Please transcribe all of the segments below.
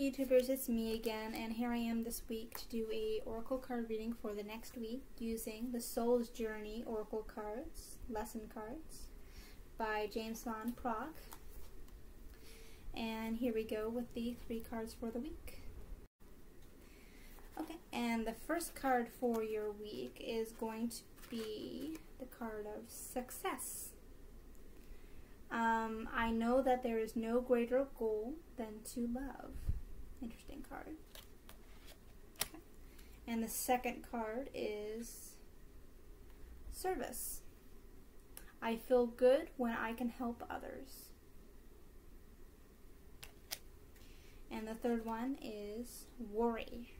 YouTubers, it's me again, and here I am this week to do a oracle card reading for the next week using the Soul's Journey Oracle cards, lesson cards, by James Van Praagh. And here we go with the 3 cards for the week. Okay, and the first card for your week is going to be the card of success. I know that there is no greater goal than to love. Interesting card. Okay. And the second card is service. I feel good when I can help others. And the third one is worry.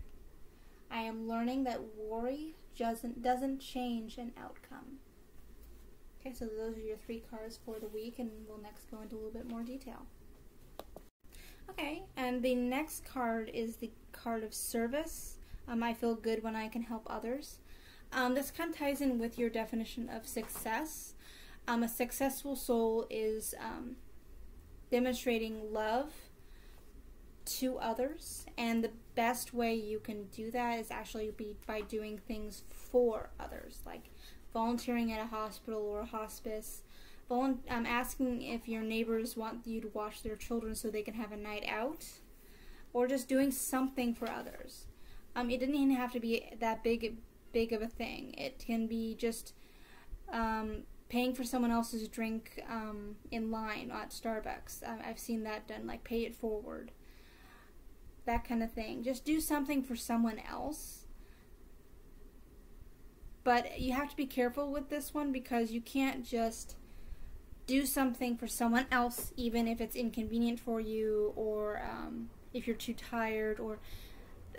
I am learning that worry doesn't change an outcome. Okay, so those are your 3 cards for the week, and we'll next go into a little bit more detail. Okay, and the next card is the card of service. I feel good when I can help others. This kind of ties in with your definition of success. A successful soul is demonstrating love to others, and the best way you can do that is actually by doing things for others, like volunteering at a hospital or a hospice, asking if your neighbors want you to watch their children so they can have a night out, or just doing something for others. It doesn't even have to be that big of a thing. It can be just paying for someone else's drink in line at Starbucks. I've seen that done, like pay it forward. That kind of thing. Just do something for someone else. But you have to be careful with this one, because you can't just do something for someone else even if it's inconvenient for you, or if you're too tired, or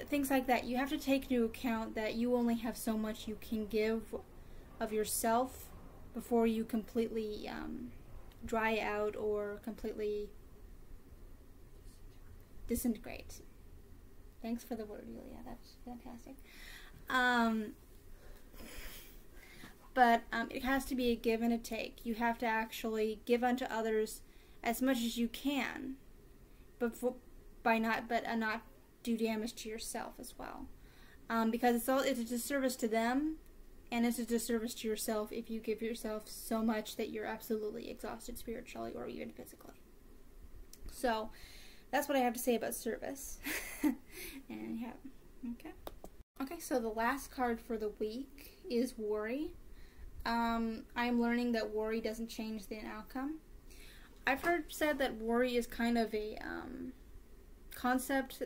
things like that. You have to take into account that you only have so much you can give of yourself before you completely dry out or completely disintegrate. Thanks for the word, Yulia. That's fantastic. But it has to be a give and a take. You have to actually give unto others as much as you can, but not do damage to yourself as well. Because it's a disservice to them, and it's a disservice to yourself if you give yourself so much that you're absolutely exhausted spiritually or even physically. So that's what I have to say about service. And yeah, okay. So the last card for the week is worry. I'm learning that worry doesn't change the outcome. I've heard said that worry is kind of a concept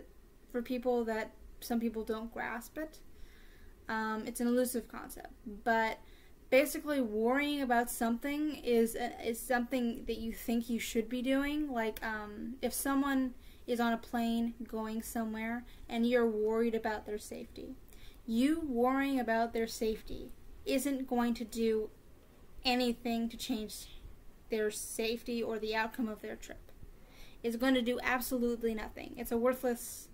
for people that some people don't grasp it. It's an elusive concept, but basically worrying about something is something that you think you should be doing. Like if someone is on a plane going somewhere and you're worried about their safety, you worrying about their safety isn't going to do anything to change their safety or the outcome of their trip. It's going to do absolutely nothing. It's a worthless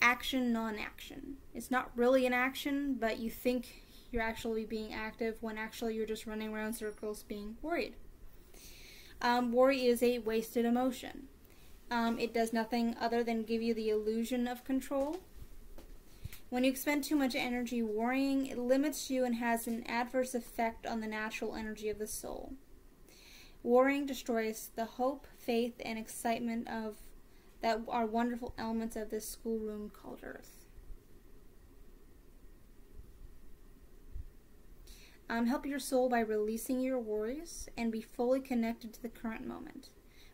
action, non-action. It's not really an action, but you think you're actually being active when actually you're just running around circles being worried. Worry is a wasted emotion. It does nothing other than give you the illusion of control. When you expend too much energy worrying, it limits you and has an adverse effect on the natural energy of the soul. Worrying destroys the hope, faith, and excitement that are wonderful elements of this schoolroom called Earth. Help your soul by releasing your worries and be fully connected to the current moment,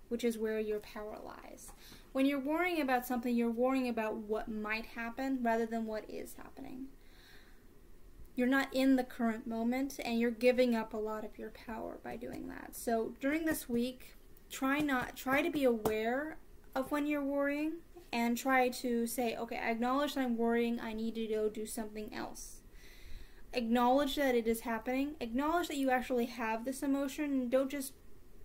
which is where your power lies. When you're worrying about something, you're worrying about what might happen rather than what is happening. You're not in the current moment, and you're giving up a lot of your power by doing that. So during this week, try to be aware of when you're worrying, and try to say, okay, I acknowledge that I'm worrying, I need to go do something else. Acknowledge that it is happening. Acknowledge that you actually have this emotion, and don't just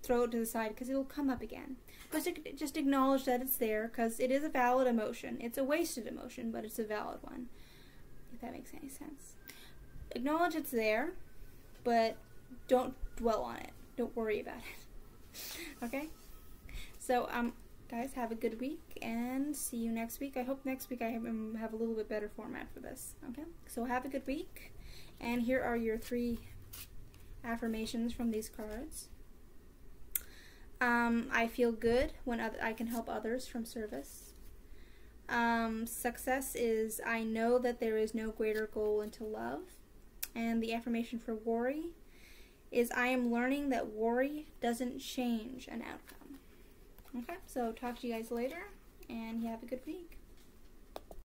throw it to the side, because it'll come up again. But just acknowledge that it's there, because it is a valid emotion. It's a wasted emotion, but it's a valid one, if that makes any sense. Acknowledge it's there, but don't dwell on it. Don't worry about it. Okay? So guys, have a good week, and see you next week. I hope next week I have a little bit better format for this. Okay, so have a good week, and here are your 3 affirmations from these cards. I feel good when I can help others from service. Success is I know that there is no greater goal than to love. And the affirmation for worry is I am learning that worry doesn't change an outcome. Okay, so talk to you guys later, and you have a good week.